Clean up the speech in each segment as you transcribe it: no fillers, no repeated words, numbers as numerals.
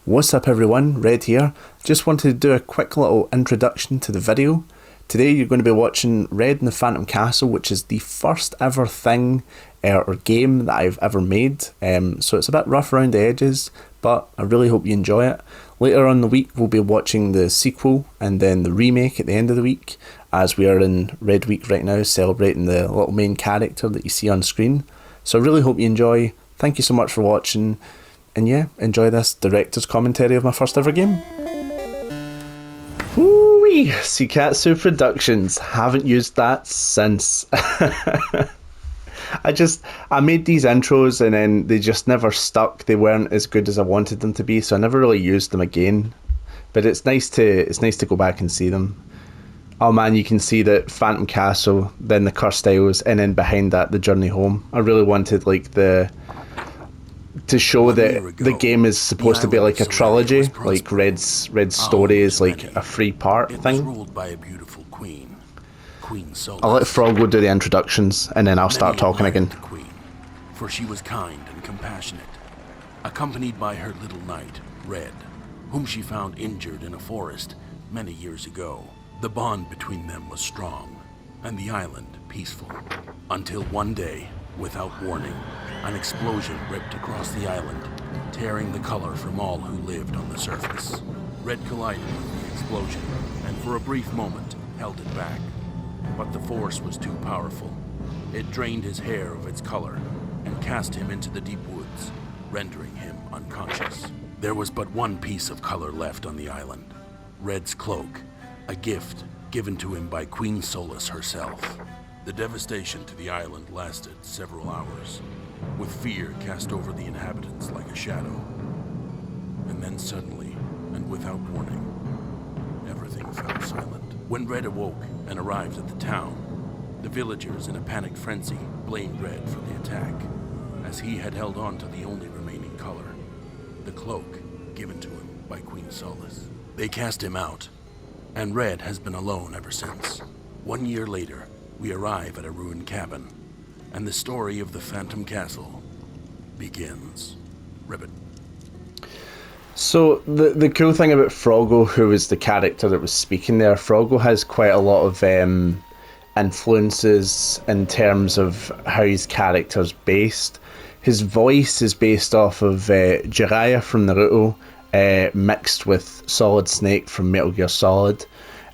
What's up everyone, Red here. Just wanted to do a quick little introduction to the video. Today you're going to be watching Red and the Phantom Castle, which is the first ever thing or game that I've ever made. So it's a bit rough around the edges, but I really hope you enjoy it. Later on in the week we'll be watching the sequel and then the remake at the end of the week, as we are in Red Week right now, celebrating the little main character that you see on screen. So I really hope you enjoy. Thank you so much for watching. And yeah, enjoy this director's commentary of my first ever game. Woo-wee! Seikatsu Productions. Haven't used that since. I made these intros and then they just never stuck. They weren't as good as I wanted them to be, so I never really used them again. But it's nice to go back and see them. Oh man, you can see that Phantom Castle, then the Cursed Isles, and then behind that the Journey Home. I really wanted to show that the game is supposed to be like a trilogy, like Red's story is like a 3-part thing. Ruled by a beautiful queen, Queen Solas. I'll let Froggo do the introductions and then I'll start talking again. The queen, for she was kind and compassionate, accompanied by her little knight, Red, whom she found injured in a forest many years ago. The bond between them was strong, and the island peaceful, until one day, without warning, an explosion ripped across the island, tearing the color from all who lived on the surface. Red collided with the explosion, and for a brief moment held it back. But the force was too powerful. It drained his hair of its color and cast him into the deep woods, rendering him unconscious. There was but one piece of color left on the island, Red's cloak, a gift given to him by Queen Solas herself. The devastation to the island lasted several hours, with fear cast over the inhabitants like a shadow. And then suddenly, and without warning, everything fell silent. When Red awoke and arrived at the town, the villagers in a panicked frenzy blamed Red for the attack, as he had held on to the only remaining color, the cloak given to him by Queen Solas. They cast him out, and Red has been alone ever since. 1 year later, we arrive at a ruined cabin, and the story of the Phantom Castle begins. Ribbit. So the cool thing about Froggo, who was the character that was speaking there, Froggo has quite a lot of influences in terms of how his character's based. His voice is based off of Jiraiya from Naruto, mixed with Solid Snake from Metal Gear Solid,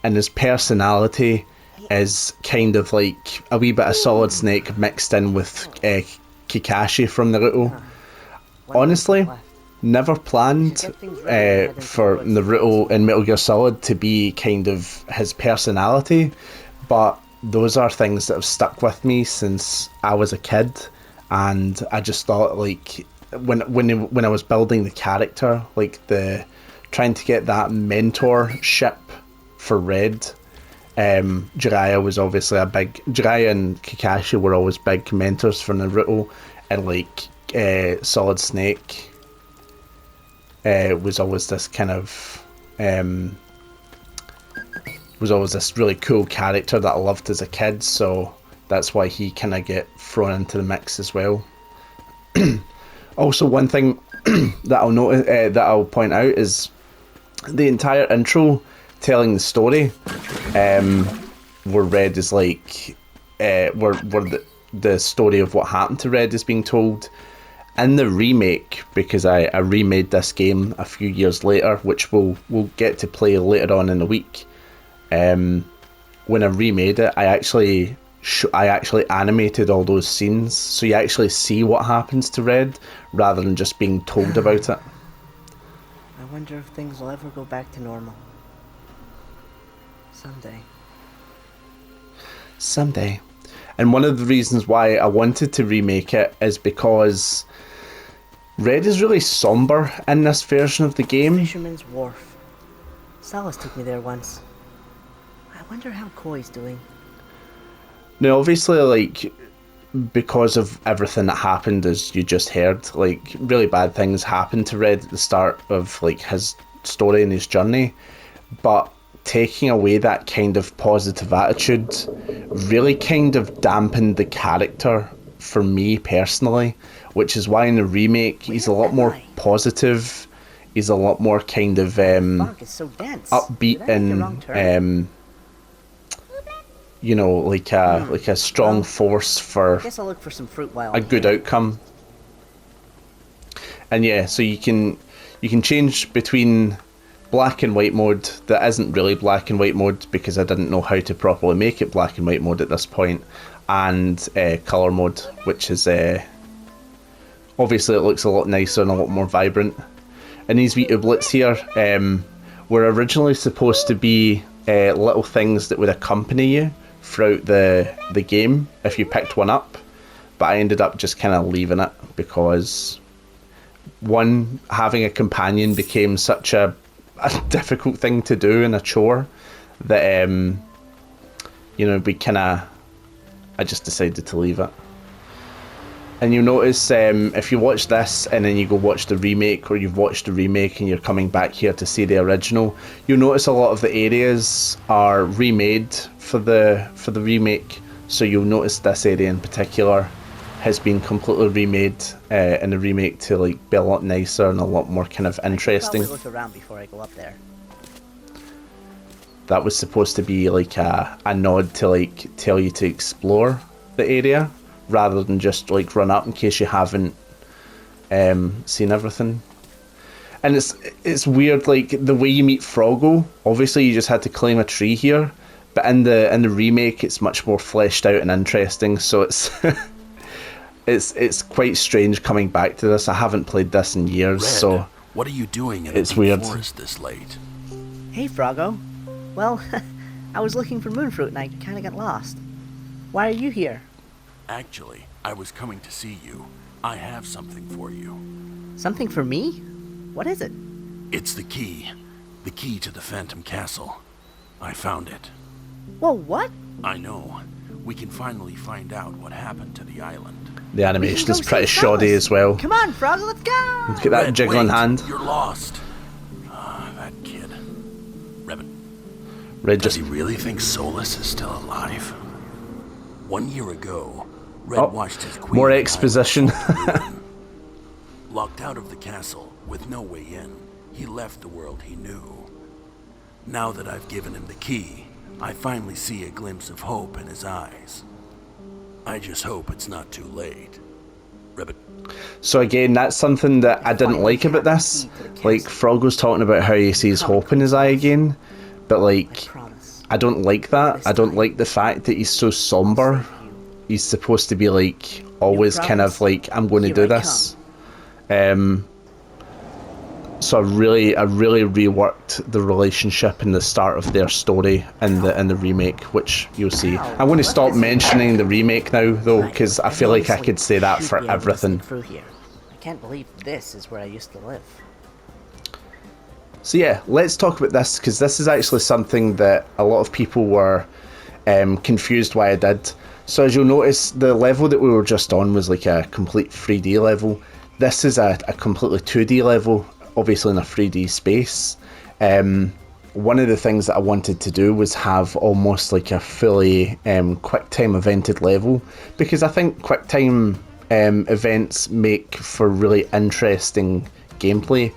and his personality is kind of like a wee bit of Solid Snake mixed in with Kakashi from Naruto. Honestly, never planned for Naruto and Metal Gear Solid to be kind of his personality, but those are things that have stuck with me since I was a kid, and I just thought like when I was building the character, like trying to get that mentorship for Red. Jiraiya was obviously Jiraiya and Kakashi were always big mentors for Naruto, and like Solid Snake was always this kind of was always this really cool character that I loved as a kid, so that's why he kind of get thrown into the mix as well. Also, one thing that I'll point out is the entire intro telling the story, where Red is like, where the story of what happened to Red is being told. In the remake, because I remade this game a few years later, which we'll get to play later on in the week. When I remade it, I actually animated all those scenes, so you actually see what happens to Red rather than just being told about it. I wonder if things will ever go back to normal. Someday. And one of the reasons why I wanted to remake it is because Red is really somber in this version of the game. Fisherman's Wharf. Salas took me there once. I wonder how Koi's doing. Now, obviously, like, because of everything that happened, as you just heard, like, really bad things happened to Red at the start of, like, his story and his journey. But taking away that kind of positive attitude really kind of dampened the character for me personally, which is why in the remake he's a lot more positive he's a lot more kind of Fog is so dense. upbeat Did I make a wrong turn? and you know, like a strong Well, force for I guess I'll look for some fruit while a I'm good here. outcome. And yeah, so you can change between black and white mode that isn't really black and white mode because I didn't know how to properly make it black and white mode at this point, and color mode, which is obviously it looks a lot nicer and a lot more vibrant. And these wee ooblets here were originally supposed to be little things that would accompany you throughout the game if you picked one up, but I ended up just kind of leaving it because one, having a companion became such a difficult thing to do and a chore that you know, I just decided to leave it. And you'll notice if you watch this and then you go watch the remake, or you've watched the remake and you're coming back here to see the original, you'll notice a lot of the areas are remade for the remake. So you'll notice this area in particular has been completely remade in the remake to like be a lot nicer and a lot more kind of interesting. I'll probably look around before I go up there. That was supposed to be like a nod to like tell you to explore the area rather than just like run up in case you haven't seen everything. And it's weird, like the way you meet Froggo, obviously you just had to climb a tree here, but in the remake it's much more fleshed out and interesting, so it's it's quite strange coming back to this. I haven't played this in years, Red, so what are you doing in it's a deep weird. forest this late? Hey, Froggo. Well, I was looking for moonfruit and I kind of got lost. Why are you here? Actually, I was coming to see you. I have something for you. Something for me? What is it? It's the key to the Phantom Castle. I found it. Whoa, what? I know. We can finally find out what happened to the island. the animation is Go pretty save shoddy Alice. as well. Come on, Froggo, let's go! Look at that Red, jiggling wait, hand. You're lost. That kid. Rebin, Red does just he really think Solus is still alive? 1 year ago, Red Oh, watched his queen more and I exposition. fall to ruin. Locked out of the castle with no way in, he left the world he knew. Now that I've given him the key, I finally see a glimpse of hope in his eyes. I just hope it's not too late. Ribbit. So again, that's something that I didn't like about this. Like, Froggo's talking about how he sees hope in his eye again, but I like, promise. I don't like that. I don't like the fact that he's so somber. He's supposed to be like always kind of like, I'm going to do this. So I really reworked the relationship in the start of their story in the remake, which you'll see. I'm going to stop mentioning the remake now though, because I feel like I could say that for everything. Through here. I can't believe this is where I used to live. So yeah, let's talk about this, because this is actually something that a lot of people were confused why I did. So as you'll notice, the level that we were just on was like a complete 3D level. This is a completely 2D level, obviously in a 3D space. One of the things that I wanted to do was have almost like a fully QuickTime evented level, because I think QuickTime events make for really interesting gameplay.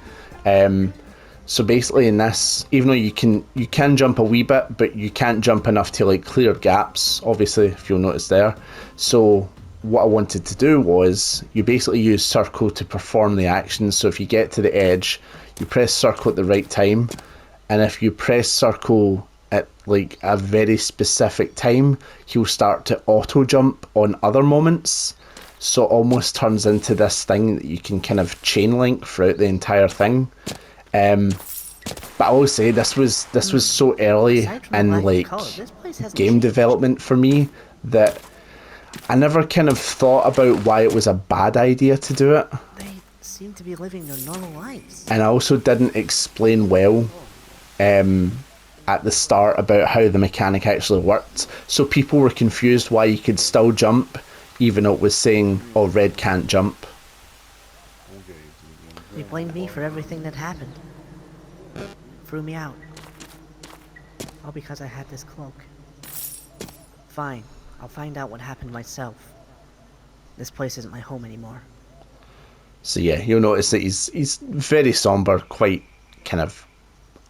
So basically in this, even though you can jump a wee bit, but you can't jump enough to like clear gaps, obviously, if you'll notice there. So what I wanted to do was you basically use circle to perform the actions. So if you get to the edge, you press circle at the right time, and if you press circle at like a very specific time, he'll start to auto jump on other moments. So it almost turns into this thing that you can kind of chain link throughout the entire thing. But I will say this was so early Aside from the in lack of like color, this place hasn't game changed. development for me that I never kind of thought about why it was a bad idea to do it, They seem to be living their normal lives. and I also didn't explain well at the start about how the mechanic actually worked, so people were confused why you could still jump even though it was saying, oh, Red can't jump. They blamed me for everything that happened. Threw me out. All because I had this cloak. Fine, I'll find out what happened myself. This place isn't my home anymore. So yeah, you'll notice that he's very somber, quite kind of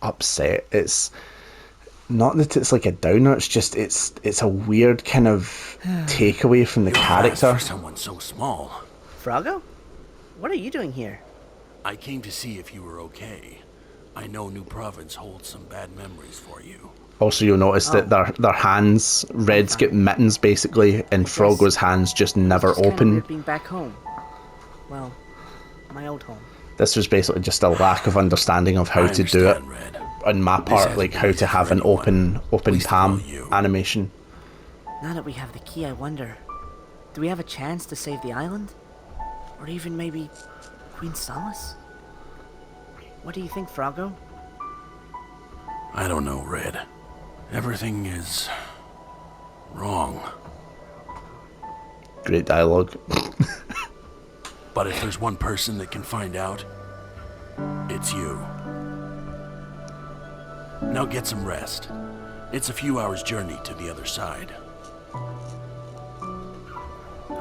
upset. It's not that it's like a downer, it's just it's a weird kind of takeaway from the You're fast character. for someone so small. Froggo? What are you doing here? I came to see if you were okay. I know New Province holds some bad memories for you. Also, you'll notice that their hands, Red's get mittens basically, and Froggo's hands just never It's kind of open. weird being back home. Well, my old home. This was basically just a lack of understanding of how I to do it understand, Red. on my part, hasn't like been how easy to have for an anyone, open least of palm all you. animation. Now that we have the key, I wonder, do we have a chance to save the island? Or even maybe Queen Solace? What do you think, Froggo? I don't know, Red. Everything is wrong. Great dialogue. But if there's one person that can find out, it's you. Now get some rest. It's a few hours' journey to the other side.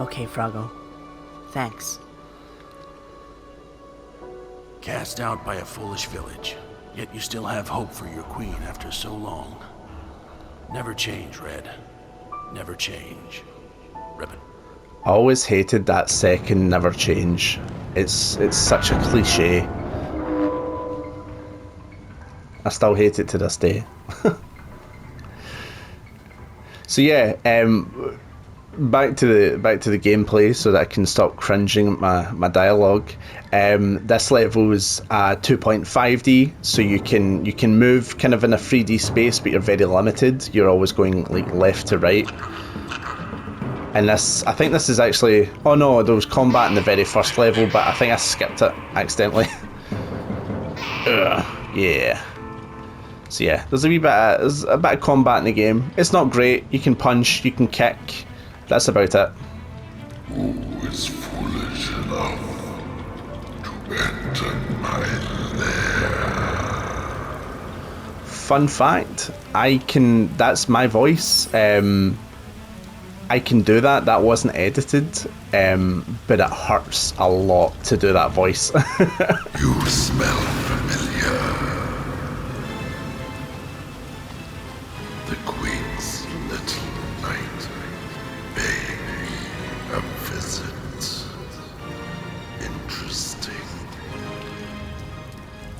Okay, Froggo. Thanks. Cast out by a foolish village, yet you still have hope for your queen after so long. Never change, Red. Never change. Ribbon. I always hated that second never change. It's such a cliche. I still hate it to this day. So yeah, back to the gameplay so that I can stop cringing at my dialogue. This level is 2.5D, so you can move kind of in a 3D space, but you're very limited. You're always going like left to right. And this, I think this is actually, oh no, there was combat in the very first level, but I think I skipped it accidentally. Ugh, yeah. So yeah, there's a bit of combat in the game. It's not great. You can punch, you can kick. That's about it. Who is foolish enough to enter my lair? Fun fact, that's my voice. I can do that. That wasn't edited, but it hurts a lot to do that voice. You smell familiar. The Queen's little knight paying me a visit. Interesting.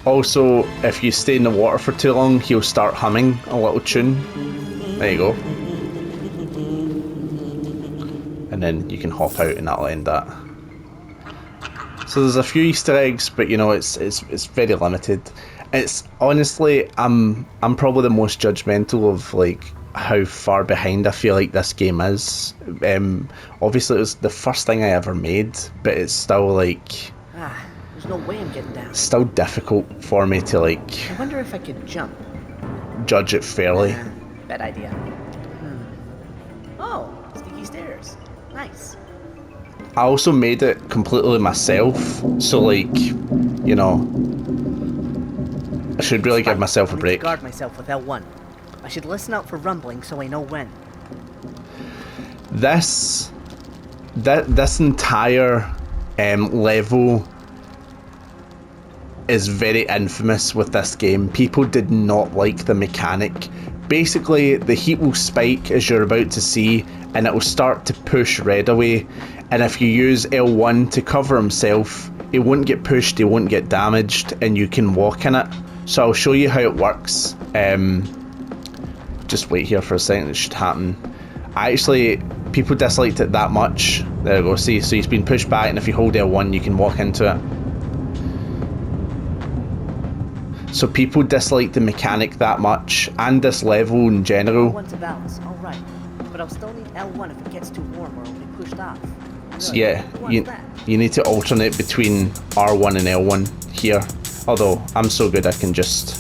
Also, if you stay in the water for too long, he'll start humming a little tune. There you go. And then you can hop out and that'll end that. So there's a few Easter eggs, but you know it's very limited. It's honestly, I'm probably the most judgmental of like how far behind I feel like this game is. Obviously it was the first thing I ever made, but it's still like There's no way I'm getting down. still difficult for me to like I wonder if I could jump. judge it fairly. Bad idea. Oh, sticky stairs. Nice. I also made it completely myself, so like, you know, I should really give myself a I need to break. guard myself with L1. I should listen out for rumbling so I know when. This entire level is very infamous with this game. People did not like the mechanic. Basically, the heat will spike as you're about to see, and it will start to push Red away. And if you use L1 to cover himself, he won't get pushed, he won't get damaged, and you can walk in it. So I'll show you how it works. Just wait here for a second, it should happen. People disliked it that much. There we go, see, so he's been pushed back, and if you hold L1, you can walk into it. So people dislike the mechanic that much, and this level in general. L1 to balance, alright. But I'll still need L1 if it gets too warm or I'll be pushed off. So Really? yeah, Who wants that? you need to alternate between R1 and L1 here. Although I'm so good I can just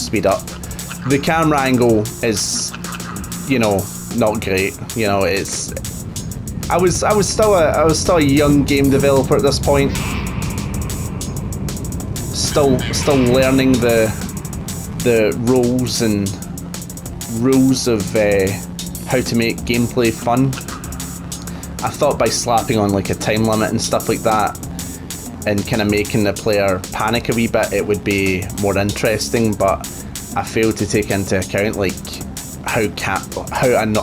speed up. The camera angle is, you know, not great. You know, it's I was still a young game developer at this point. Still learning the rules of how to make gameplay fun. I thought by slapping on like a time limit and stuff like that, and kind of making the player panic a wee bit, it would be more interesting, but I failed to take into account like how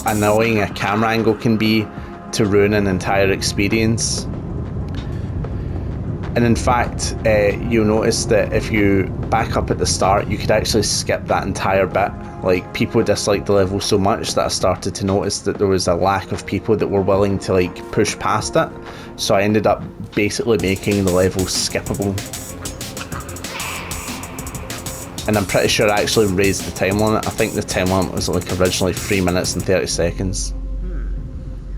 annoying a camera angle can be to ruin an entire experience. And in fact, you'll notice that if you back up at the start, you could actually skip that entire bit. Like, people disliked the level so much that I started to notice that there was a lack of people that were willing to like push past it. So I ended up basically making the level skippable. And I'm pretty sure I actually raised the time limit. I think the time limit was like originally 3 minutes and 30 seconds.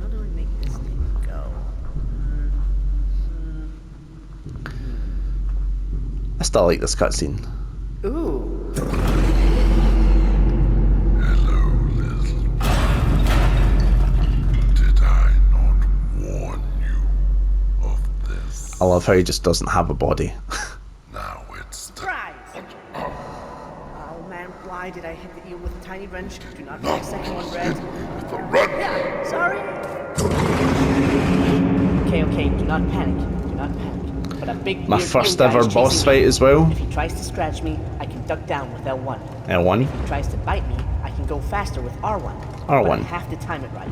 How do we make this thing go? I still like this cutscene. Ooh. Hello, little one. Did I not warn you of this? I love how he just doesn't have a body. Now it's the Surprise! Oh man, why did I hit you with a tiny wrench? Do not make second one red. run. Yeah, sorry. Okay, do not panic. Do not panic. But a big My weird first blue guy ever is boss chasing fight me. as well. If he tries to scratch me, I can duck down with L1. L1. If he tries to bite me, I can go faster with R1. R1. But I have to time it right.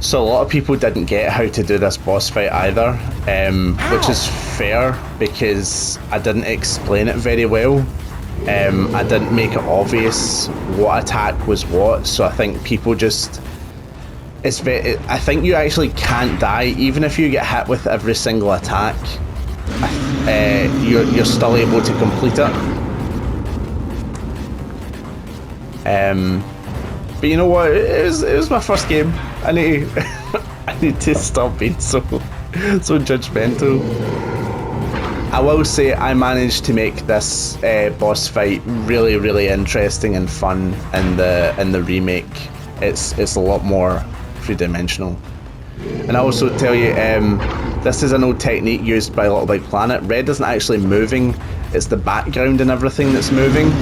So a lot of people didn't get how to do this boss fight either, which is fair because I didn't explain it very well. I didn't make it obvious what attack was what, so I think people just... I think you actually can't die, even if you get hit with every single attack. You're still able to complete it. But you know what? It was my first game. I need to stop being so judgmental. I will say I managed to make this boss fight really, really interesting and fun in the remake. It's a lot more three-dimensional. And I also tell you, this is an old technique used by Little Big Planet. Red isn't actually moving, it's the background and everything that's moving.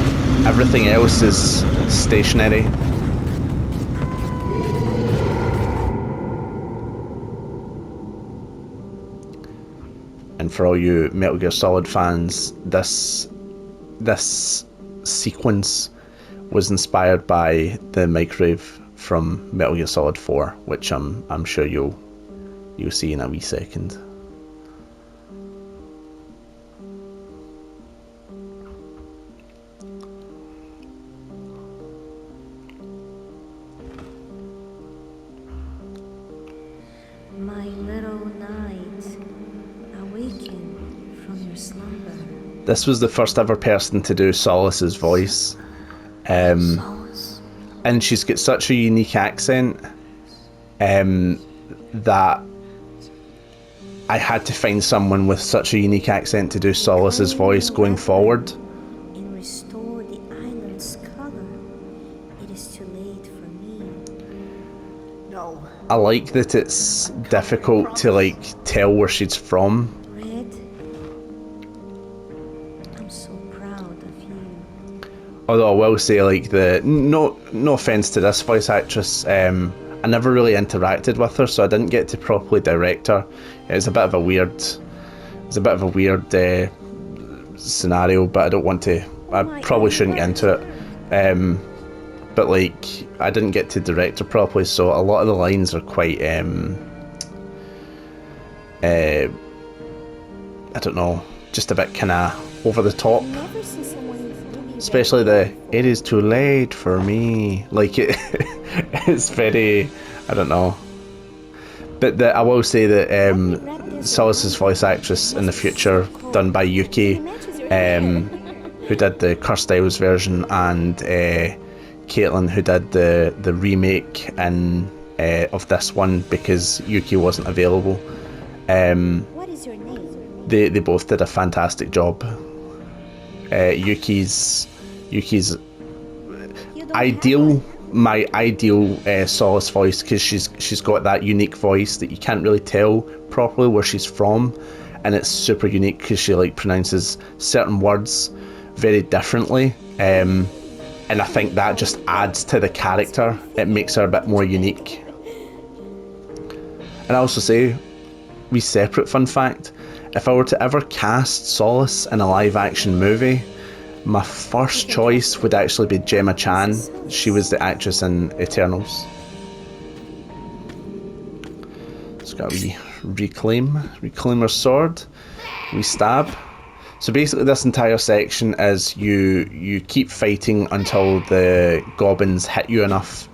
Everything else is stationary. And for all you Metal Gear Solid fans, this sequence was inspired by the microwave from Metal Gear Solid 4, which I'm sure you'll see in a wee second. My little knight, awaken from your slumber. This was the first ever person to do Solus's voice. Solace. And she's got such a unique accent that I had to find someone with such a unique accent to do Solus's voice going forward. And restore the island's color. It is too late for me. No. I like that it's difficult to like tell where she's from. Red, I'm so proud of you. Although I will say, like, no offense to this voice actress, I never really interacted with her, so I didn't get to properly direct her. It's a bit of a weird scenario, but I don't want to. I probably shouldn't get into it. But like, I didn't get to direct her properly, so a lot of the lines are quite I don't know, just a bit kind of over the top. Never see someone really Especially the "it is too late for me," like it's very, I don't know. But I will say that Solus's voice actress in the future, done by Yuki, who did the Cursed Isles version, and Caitlin, who did the remake of this one because Yuki wasn't available. What is your name? They both did a fantastic job. Yuki's my ideal Solus voice, because she's got that unique voice that you can't really tell properly where she's from, and it's super unique because she like pronounces certain words very differently, and I think that just adds to the character. It makes her a bit more unique. And I also say, wee separate fun fact, If I were to ever cast Solace in a live-action movie, my first choice would actually be Gemma Chan. She was the actress in Eternals. Just got a reclaim our sword, we stab. So basically this entire section is you keep fighting until the goblins hit you enough,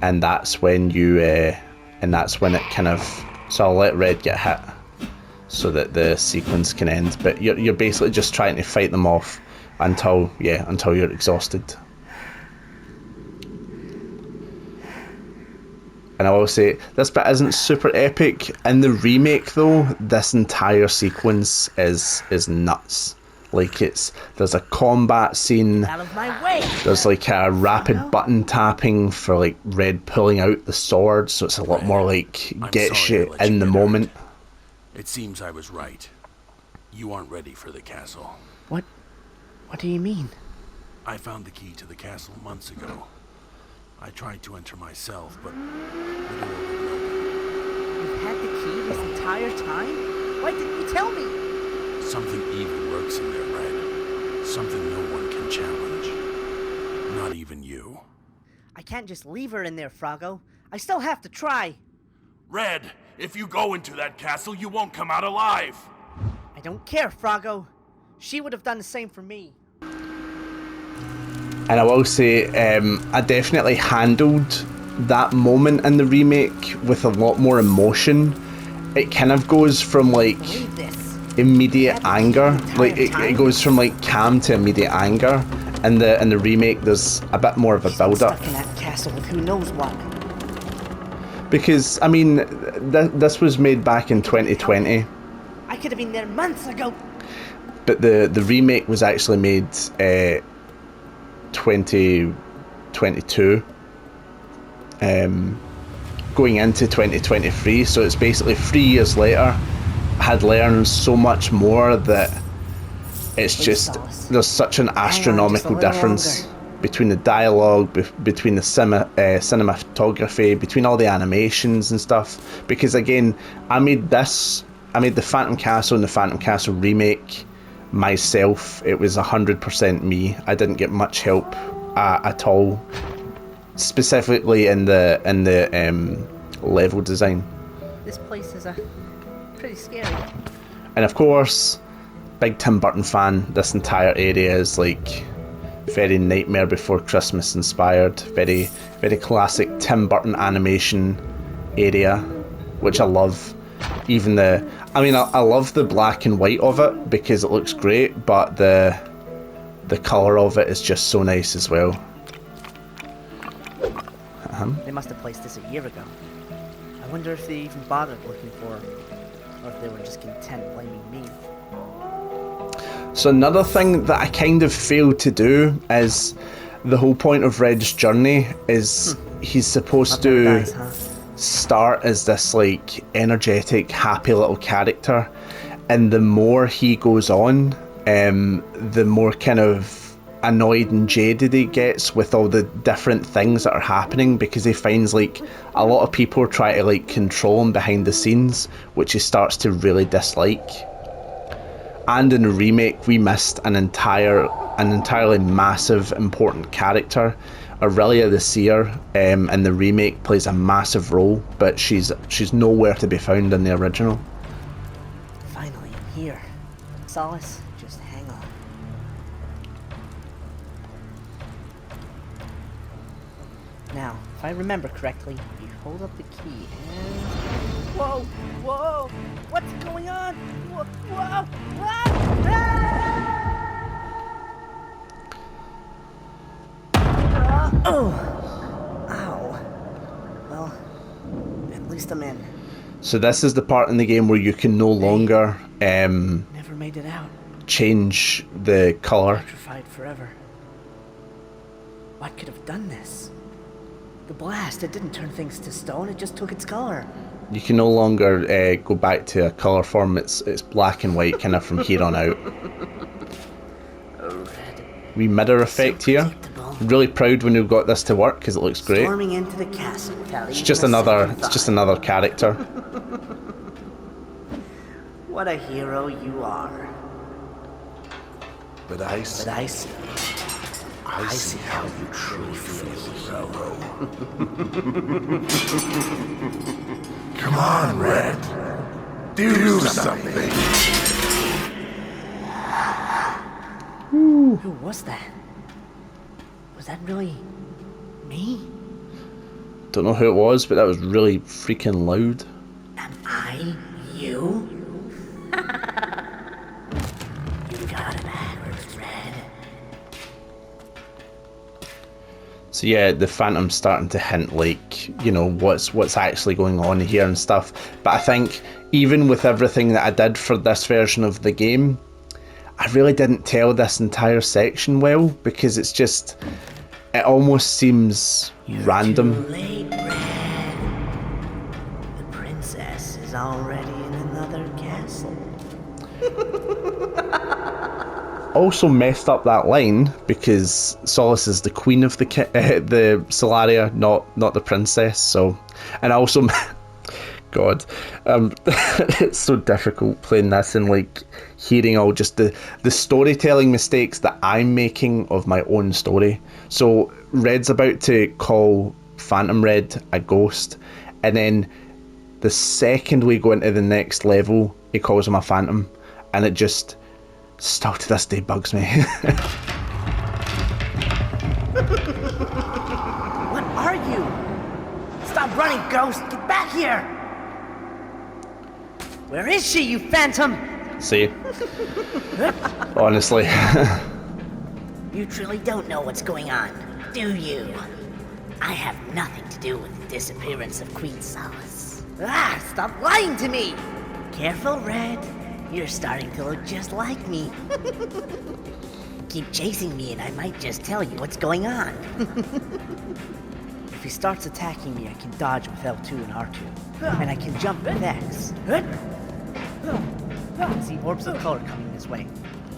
and that's when it kind of, so I'll let Red get hit so that the sequence can end, but you're basically just trying to fight them off until you're exhausted. And I will say, this bit isn't super epic. In the remake though, this entire sequence is nuts. Like there's a combat scene, Out of my way! there's like a rapid button tapping for like Red pulling out the sword, so it's a lot more like I'm gets sorry I you let in you the get moment. hurt. It seems I was right. You aren't ready for the castle. What do you mean? I found the key to the castle months ago. I tried to enter myself, but the door wouldn't open. You've had the key this entire time? Why didn't you tell me? Something evil lurks in there, Red. Something no one can challenge. Not even you. I can't just leave her in there, Froggo. I still have to try. Red, if you go into that castle, you won't come out alive. I don't care, Froggo. She would have done the same for me. And I will say, I definitely handled that moment in the remake with a lot more emotion. It kind of goes from like Believe this. immediate anger, like it goes from like calm to immediate anger. And in the remake, there's a bit more of a build up. Stuck in that castle with who knows what. Because I mean, this was made back in 2020, I could have been there months ago. but the remake was actually made 2022, going into 2023. So it's basically 3 years later. I had learned so much more that it's just there's such an astronomical difference between the dialogue, between the cinematography, between all the animations and stuff. Because again, I made the Phantom Castle and the Phantom Castle remake myself. It was 100% me. I didn't get much help at all, specifically in the level design. This place is pretty scary. And of course, big Tim Burton fan. This entire area is like very Nightmare Before Christmas inspired, very very classic Tim Burton animation area, which I love. Even I love the black and white of it because it looks great, but the colour of it is just so nice as well. They must have placed this a year ago. I wonder if they even bothered looking for her, or if they were just content blaming me. So another thing that I kind of failed to do is the whole point of Red's journey is he's supposed to Nice, huh? start as this like energetic, happy little character, and the more he goes on, the more kind of annoyed and jaded he gets with all the different things that are happening, because he finds like a lot of people try to like control him behind the scenes, which he starts to really dislike. And in the remake, we missed an entirely massive, important character. Aurelia the Seer in the remake plays a massive role, but she's nowhere to be found in the original. Finally, I'm here. Solace, just hang on. Now, if I remember correctly, you hold up the key and... Whoa! Whoa! What's going on? Whoa! Whoa! Oh! Ow. Well, at least I'm in. So this is the part in the game where you can no longer Never made it out. change the colour. Petrified forever. What could have done this? The blast, it didn't turn things to stone, it just took its color. You can no longer go back to a colour form. It's black and white kind of from here on out. Wee mirror effect here. predictable. Really proud when we got this to work because it looks great. Storming into the castle without It's even just a another. second It's just thought. another character. What a hero you are. But I see, But I see how you truly feel, hero. come on, Red. Do something. Who was that? Was that really me? Don't know who it was, but that was really freaking loud. Am I you? You got it backwards, Red. So yeah, the Phantom's starting to hint, like, you know, what's actually going on here and stuff. But I think even with everything that I did for this version of the game, I really didn't tell this entire section well, because it's just, it almost seems random. Too late, Red. The princess is already in another castle. Also messed up that line, because Solace is the queen of the the Solaria, not the princess. So, and also, God, it's so difficult playing this and like hearing all just the storytelling mistakes that I'm making of my own story. So Red's about to call Phantom Red a ghost, and then the second we go into the next level, he calls him a phantom, and it just still to this day bugs me. What are you? Stop running, Ghost! Get back here! Where is she, you phantom? See? Honestly. You truly don't know what's going on, do you? I have nothing to do with the disappearance of Queen Solace. Ah, stop lying to me! Careful, Red. You're starting to look just like me. Keep chasing me and I might just tell you what's going on. If he starts attacking me, I can dodge with L2 and R2. And I can jump with X. I can see orbs of color coming this way.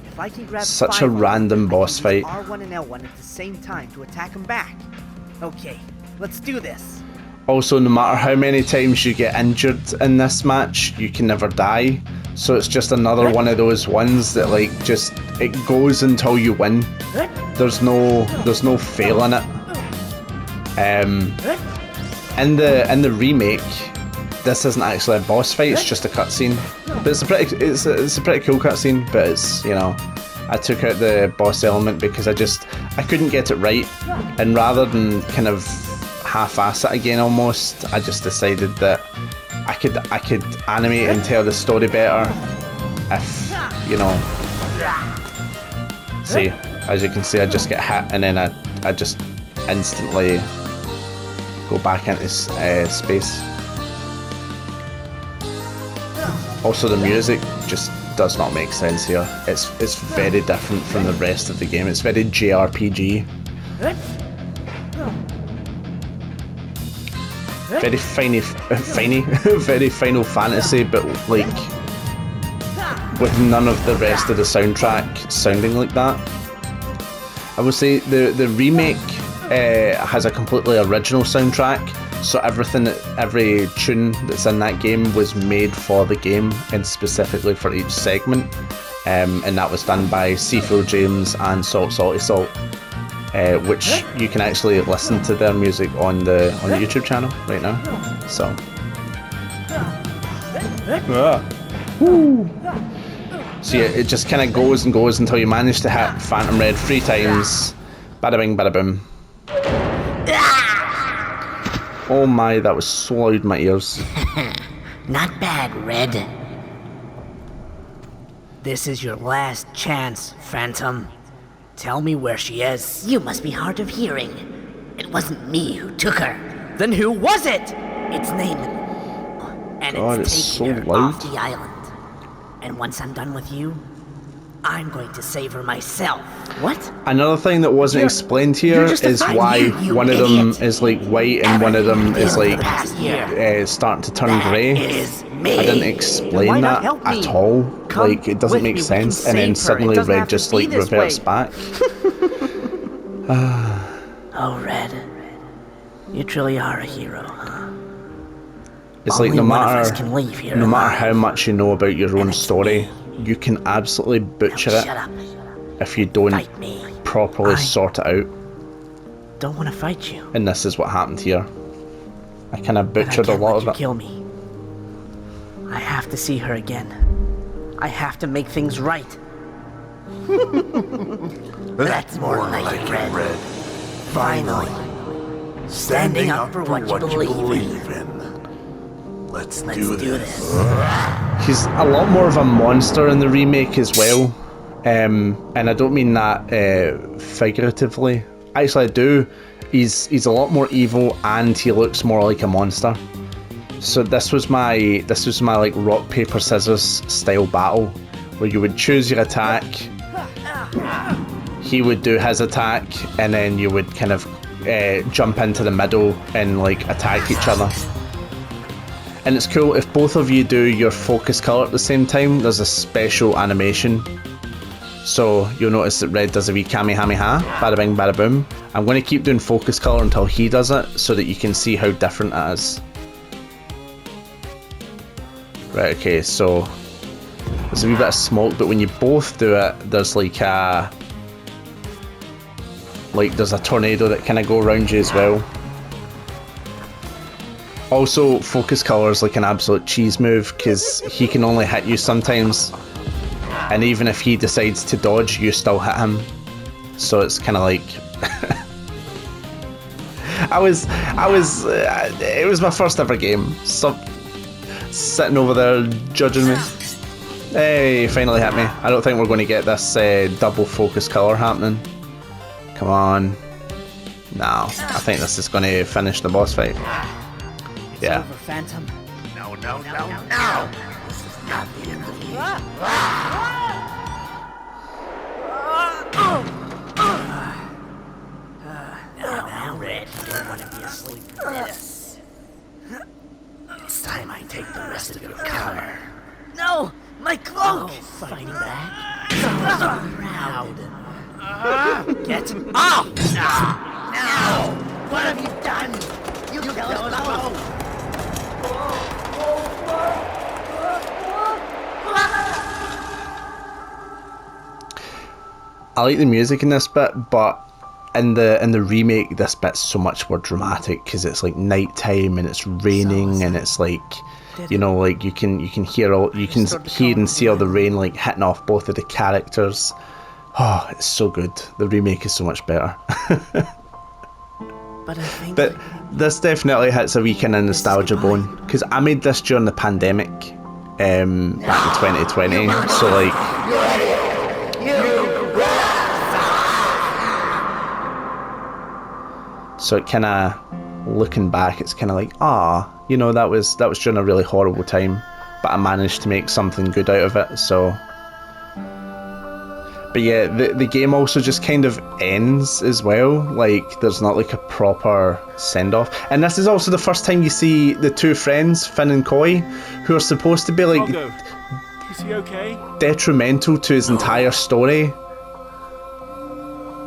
If I can grab Such five a of random them, boss I can use fight. R1 and L1 at the same time to attack him back. Okay, let's do this. Also, no matter how many times you get injured in this match, you can never die. So it's just another one of those ones that like just it goes until you win. There's no failing it. In the remake, this isn't actually a boss fight. It's just a cutscene. But it's a pretty cool cutscene. But it's, you know, I took out the boss element because I couldn't get it right, and rather than kind of half-ass it again almost, I just decided that I could animate and tell the story better if, you know. See, as you can see, I just get hit and then I just instantly go back into space. Also, the music just does not make sense here. It's very different from the rest of the game. It's very JRPG. Very very Final Fantasy, but like with none of the rest of the soundtrack sounding like that. I would say the remake has a completely original soundtrack, so every tune that's in that game was made for the game and specifically for each segment, and that was done by Seafield James and Salty Salt. Which you can actually listen to their music on the YouTube channel right now. So, so yeah, it just kind of goes and goes until you manage to hit Phantom Red 3 times. Bada bing, bada boom. Oh my, that was so loud in my ears. Not bad, Red. This is your last chance, Phantom. Tell me where she is. You must be hard of hearing. It wasn't me who took her. Then who was it? It's Naaman. And God, it's it's taking so her loud. off the island. And once I'm done with you, I'm going to save her myself. What? Another thing that wasn't explained here just is a- why you one of them idiot. is like white and one of them is like Past year. starting to turn That grey. is me. I didn't Then explain why not that help me? at all. Come Like, it doesn't with make me, we can sense. And then save her. It suddenly doesn't have Red to just be like this reverts way. back. Oh, Red. You truly are a hero, huh? It's like Only one of us can leave here no matter alive. how much you know about your own it's story, me. you can absolutely butcher Shut it up. if you don't Fight me. properly I- sort it out. Don't want to fight you. And this is what happened here. I kind of But I butchered a can't lot let of you it. kill me. I have to see her again. I have to make things right. That's more like it, Red. Finally. Standing up for what you believe in. Let's Let's do do this. this. He's a lot more of a monster in the remake as well. And I don't mean that figuratively. Actually, I do. He's a lot more evil and he looks more like a monster. So this was my like rock paper scissors style battle where you would choose your attack, he would do his attack, and then you would kind of jump into the middle and like attack each other. And it's cool if both of you do your focus color at the same time. There's a special animation. So you'll notice that Red does a wee kamehameha, bada bing, bada boom. I'm going to keep doing focus color until he does it, so that you can see how different it is. Right, okay, so there's a wee bit of smoke, but when you both do it, there's like there's a tornado that kind of go around you as well. Also, focus color is like an absolute cheese move, because he can only hit you sometimes. And even if he decides to dodge, you still hit him. So it's kind of like... it was my first ever game. Stop sitting over there judging me. Hey, finally hit me. I don't think we're going to get this double focus color happening. Come on. No, I think this is going to finish the boss fight. Yeah. Over, Phantom. No, no, no, no! This is not the end of you. Now, Red, you don't want to be asleep for this. It's time I take the rest of your color. No! My cloak! Fighting back? So proud. Get off! No! What have you done? You killed us both! I like the music in this bit, but in the remake, this bit's so much more dramatic because it's like nighttime and it's raining and it's like, you know, like you can hear and see all the rain like hitting off both of the characters. Oh, it's so good. The remake is so much better. But I think... But this definitely hits a wee kind of nostalgia bone because I made this during the pandemic, back in 2020. So like. So it kind of, looking back, it's kind of like, you know, that was during a really horrible time, but I managed to make something good out of it. So, but yeah, the game also just kind of ends as well. Like there's not like a proper send off, and this is also the first time you see the two friends, Finn and Koi, who are supposed to be like Is he okay? detrimental to his entire story.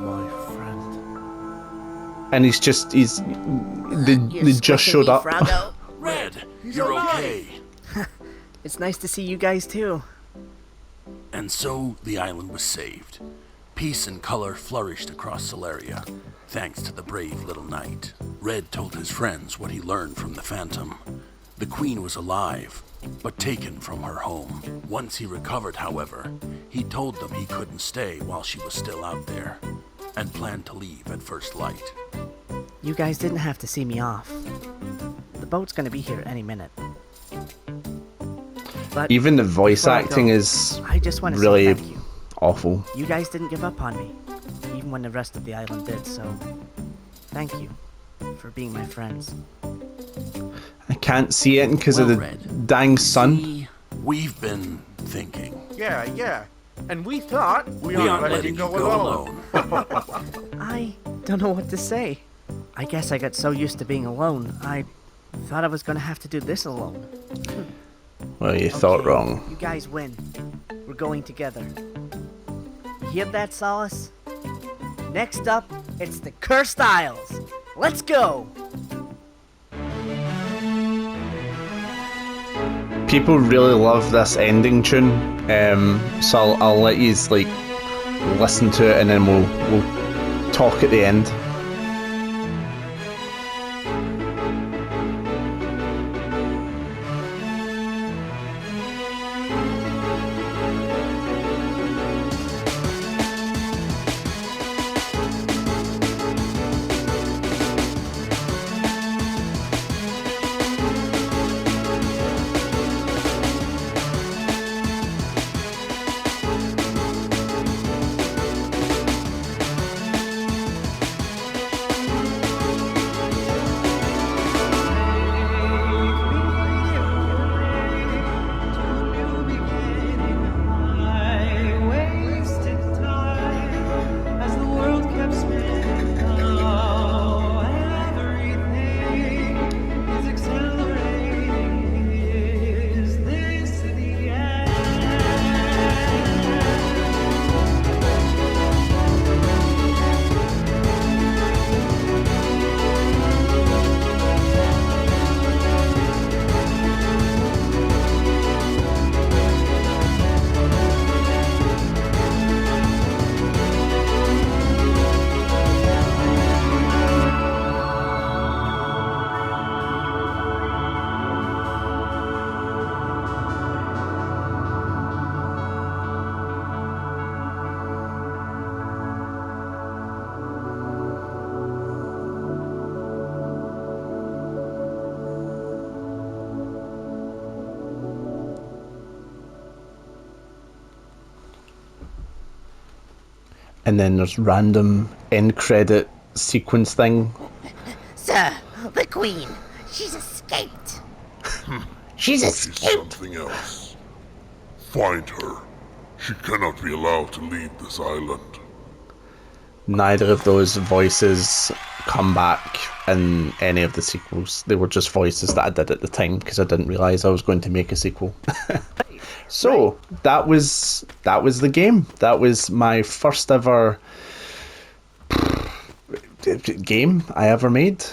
My friend. And they just showed up. Red, you're okay. It's nice to see you guys too. And so the island was saved. Peace and color flourished across Solaria, thanks to the brave little knight. Red told his friends what he learned from the Phantom. The Queen was alive, but taken from her home. Once he recovered, however, he told them he couldn't stay while she was still out there, and planned to leave at first light. You guys didn't have to see me off. The boat's gonna be here any minute. But Even the voice before I acting go, is I just want to really say thank you. awful. You guys didn't give up on me, even when the rest of the island did, so thank you for being my friends. I can't see it because of Well, the Red, dang sun. See, we've been thinking. Yeah. And we thought We aren't letting you go alone. I don't know what to say. I guess I got so used to being alone, I thought I was gonna have to do this alone. Well, you thought Okay, wrong. You guys win. We're going together. You hear that, Solace? Next up, it's the Cursed Isles. Let's go! people really love this ending tune, so I'll let you like listen to it, and then we'll talk at the end. And then there's random end credit sequence thing. Sir, the Queen, she's escaped. She's She's escaped. something else. Find her. She cannot be allowed to leave this island. Neither of those voices come back in any of the sequels. They were just voices that I did at the time because I didn't realise I was going to make a sequel. So that was the game. That was my first ever game I ever made.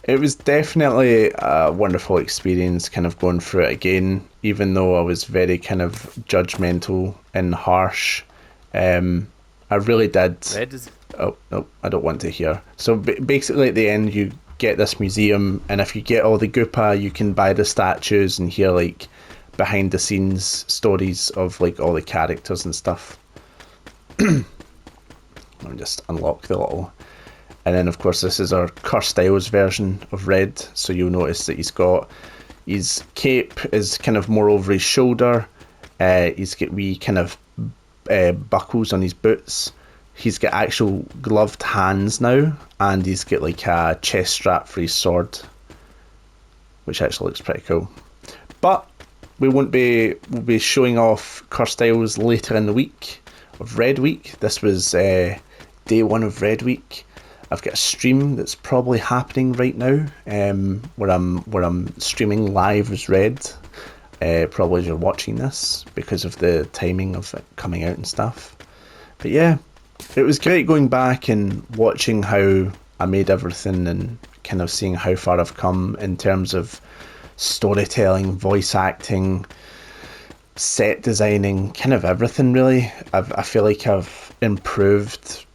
It was definitely a wonderful experience kind of going through it again, even though I was very kind of judgmental and harsh. I really did. Oh, no, I don't want to hear. So basically at the end you get this museum, and if you get all the Goopa, you can buy the statues and hear like behind the scenes stories of like all the characters and stuff. Let me just unlock the little... And then of course this is our Cursed Isles version of Red, so you'll notice that he's got his cape is kind of more over his shoulder, he's got wee kind of buckles on his boots, he's got actual gloved hands now, and he's got like a chest strap for his sword, which actually looks pretty cool. But we'll be showing off Cursed Isles later in the week of Red Week. This was day one of Red Week. I've got a stream that's probably happening right now, where I'm streaming live as Red, probably as you're watching this because of the timing of it coming out and stuff. But yeah, it was great going back and watching how I made everything and kind of seeing how far I've come in terms of storytelling, voice acting, set designing, kind of everything really. I feel like I've improved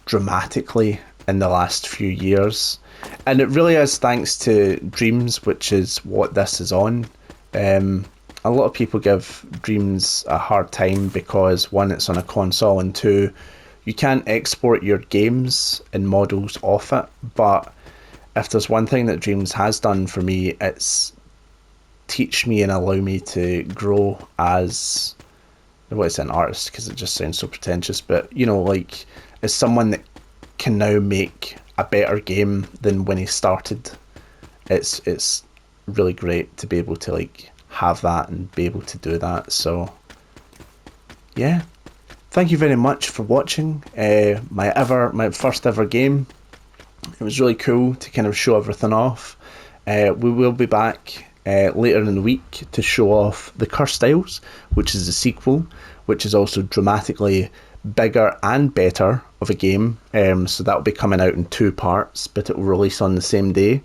dramatically in the last few years, and it really is thanks to Dreams, which is what this is on. A lot of people give Dreams a hard time because one, it's on a console, and two, you can't export your games and models off it. But if there's one thing that Dreams has done for me, it's teach me and allow me to grow as, well, it's an artist because it just sounds so pretentious, but you know, like as someone that can now make a better game than when he started. It's really great to be able to like have that and be able to do that. So yeah, thank you very much for watching my first ever game. It was really cool to kind of show everything off. We will be back later in the week to show off the Cursed Isles, which is the sequel, which is also dramatically bigger and better of a game. So that'll be coming out in 2 parts, but it will release on the same day.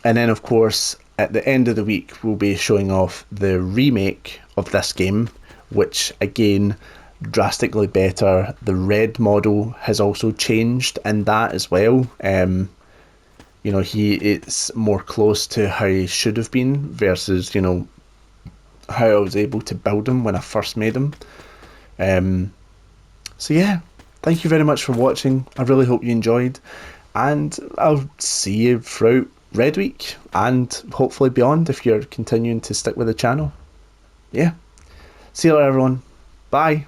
And then, of course, at the end of the week, we'll be showing off the remake of this game, which, again, drastically better. The Red model has also changed in that as well. You know, it's more close to how he should have been versus, you know, how I was able to build him when I first made him. So yeah, thank you very much for watching. I really hope you enjoyed, and I'll see you throughout Red Week and hopefully beyond if you're continuing to stick with the channel. Yeah, see you later everyone. Bye.